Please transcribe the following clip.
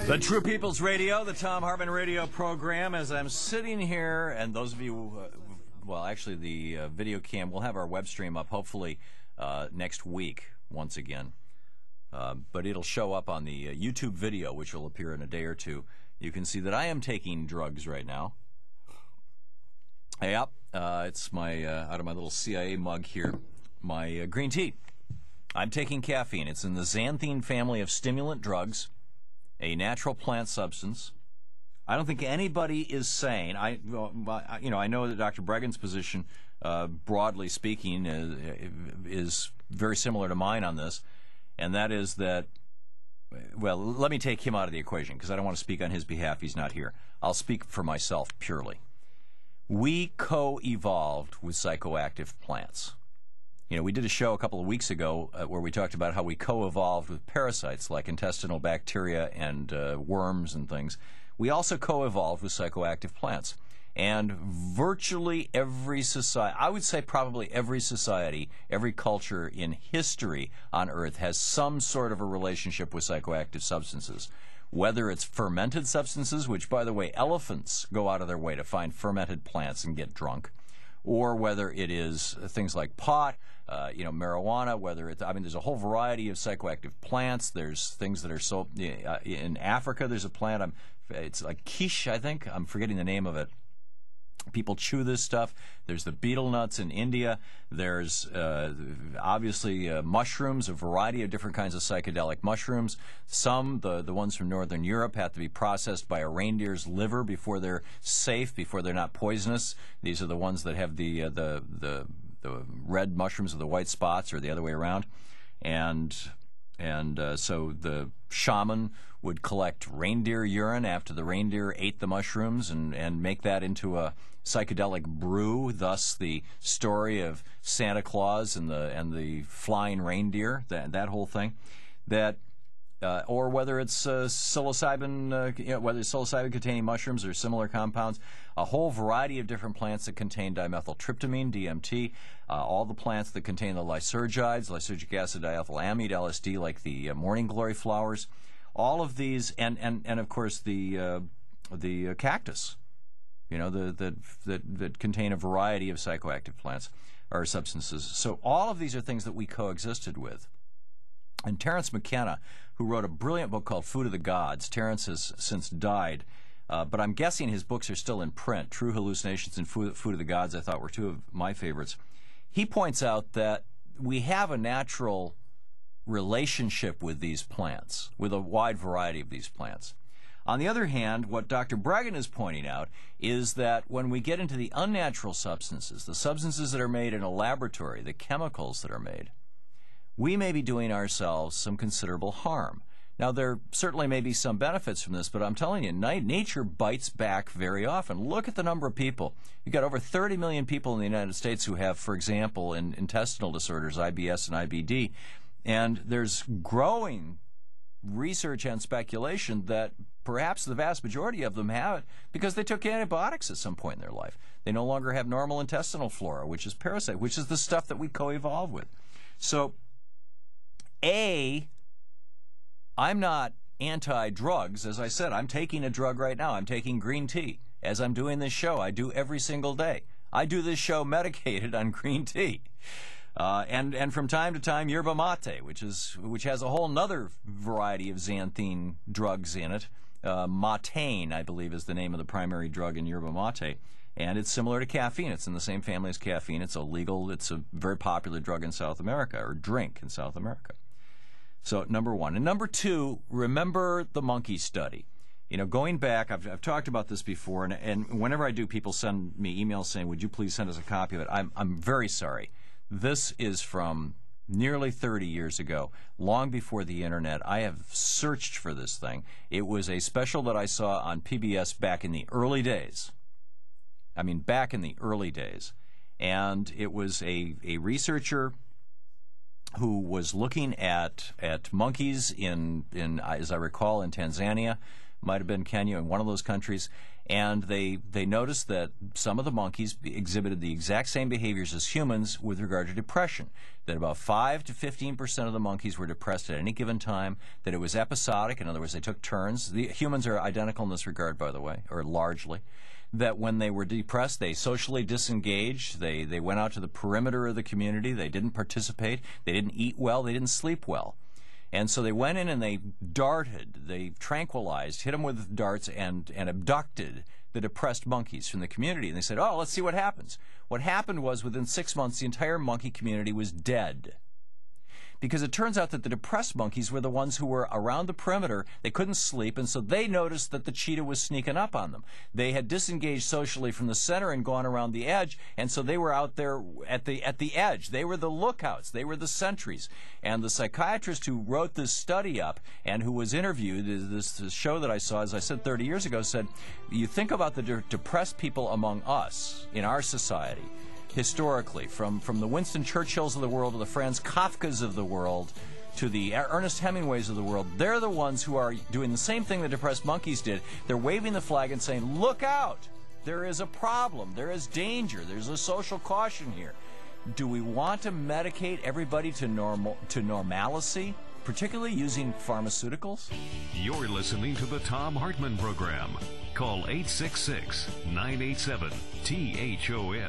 The True People's Radio, the Thom Hartmann radio program. As I'm sitting here, and those of you, well, actually the video cam, we'll have our web stream up hopefully next week once again. But it'll show up on the YouTube video, which will appear in a day or two. You can see that I am taking drugs right now. Yep, it's my out of my little CIA mug here, my green tea. I'm taking caffeine. It's in the xanthine family of stimulant drugs, a natural plant substance. I don't think anybody is saying, I know that Dr. Bregan's position, broadly speaking, is very similar to mine on this, and that is that, well, let me take him out of the equation because I don't want to speak on his behalf. He's not here. I'll speak for myself purely. We co-evolved with psychoactive plants. You know, we did a show a couple of weeks ago where we talked about how we co-evolved with parasites like intestinal bacteria and worms and things. We also co-evolved with psychoactive plants. And virtually every society, I would say probably every society, every culture in history on Earth has some sort of a relationship with psychoactive substances. Whether it's fermented substances, which, by the way, elephants go out of their way to find fermented plants and get drunk, or whether it is things like pot, marijuana, whether it's, there's a whole variety of psychoactive plants. There's things that are so, in Africa, there's a plant, it's like quiche, I think. I'm forgetting the name of it. People chew this stuff. There's the betel nuts in India. There's obviously mushrooms, a variety of different kinds of psychedelic mushrooms. Some, the ones from Northern Europe, have to be processed by a reindeer's liver before they're safe, before they're not poisonous. These are the ones that have the red mushrooms with the white spots, or the other way around. And so the shaman would collect reindeer urine after the reindeer ate the mushrooms and make that into a psychedelic brew, thus the story of Santa Claus and the flying reindeer, that whole thing. Or whether it's psilocybin, whether it's psilocybin-containing mushrooms or similar compounds, a whole variety of different plants that contain dimethyltryptamine, DMT, all the plants that contain the lysergides, lysergic acid diethylamide, LSD, like the morning glory flowers, all of these, and of course the cactus, that contain a variety of psychoactive plants or substances. So all of these are things that we coexisted with. And Terence McKenna, who wrote a brilliant book called Food of the Gods, Terence has since died, but I'm guessing his books are still in print. True Hallucinations and Food of the Gods, I thought, were two of my favorites. He points out that we have a natural relationship with these plants, with a wide variety of these plants. On the other hand, what Dr. Bregan is pointing out is that when we get into the unnatural substances, the substances that are made in a laboratory, the chemicals that are made, we may be doing ourselves some considerable harm. Now, there certainly may be some benefits from this, but I'm telling you, nature bites back very often. Look at the number of people. You've got over 30 million people in the United States who have, for example, intestinal disorders, IBS and IBD, and there's growing research and speculation that perhaps the vast majority of them have it because they took antibiotics at some point in their life. They no longer have normal intestinal flora, which is parasite, which is the stuff that we co-evolve with. So, I'm not anti-drugs. As I said, I'm taking a drug right now. I'm taking green tea. As I'm doing this show, I do every single day. I do this show medicated on green tea. And from time to time, yerba mate, which has a whole other variety of xanthine drugs in it. Matane, I believe, is the name of the primary drug in yerba mate. And it's similar to caffeine. It's in the same family as caffeine. It's illegal. It's a very popular drug in South America, or drink in South America. So, number one. And number two, remember the monkey study. Going back, I've talked about this before, and whenever I do, people send me emails saying, would you please send us a copy of it? I'm very sorry. This is from nearly 30 years ago, long before the Internet. I have searched for this thing. It was a special that I saw on PBS back in the early days. Back in the early days. And it was a researcher who was looking at monkeys in, as I recall, in Tanzania, might have been Kenya, in one of those countries, and they noticed that some of the monkeys exhibited the exact same behaviors as humans with regard to depression, that about 5 to 15% of the monkeys were depressed at any given time, that it was episodic, in other words, they took turns. The humans are identical in this regard, by the way, or largely. That when they were depressed, they socially disengaged, they went out to the perimeter of the community, they didn't participate, they didn't eat well, they didn't sleep well. And so they went in and they darted, they tranquilized, hit them with darts, and abducted the depressed monkeys from the community. And they said, oh, let's see what happens. What happened was within 6 months, the entire monkey community was dead. Because it turns out that the depressed monkeys were the ones who were around the perimeter. They couldn't sleep, and so they noticed that the cheetah was sneaking up on them. They had disengaged socially from the center and gone around the edge, and so they were out there at the edge. They were the lookouts. They were the sentries. And the psychiatrist who wrote this study up and who was interviewed, this show that I saw, as I said 30 years ago, said, you think about the depressed people among us in our society, historically, from the Winston Churchills of the world to the Franz Kafkas of the world to the Ernest Hemingways of the world, they're the ones who are doing the same thing the depressed monkeys did. They're waving the flag and saying, look out! There is a problem. There is danger. There's a social caution here. Do we want to medicate everybody to normalcy, particularly using pharmaceuticals? You're listening to the Thom Hartmann Program. Call 866-987-THOM.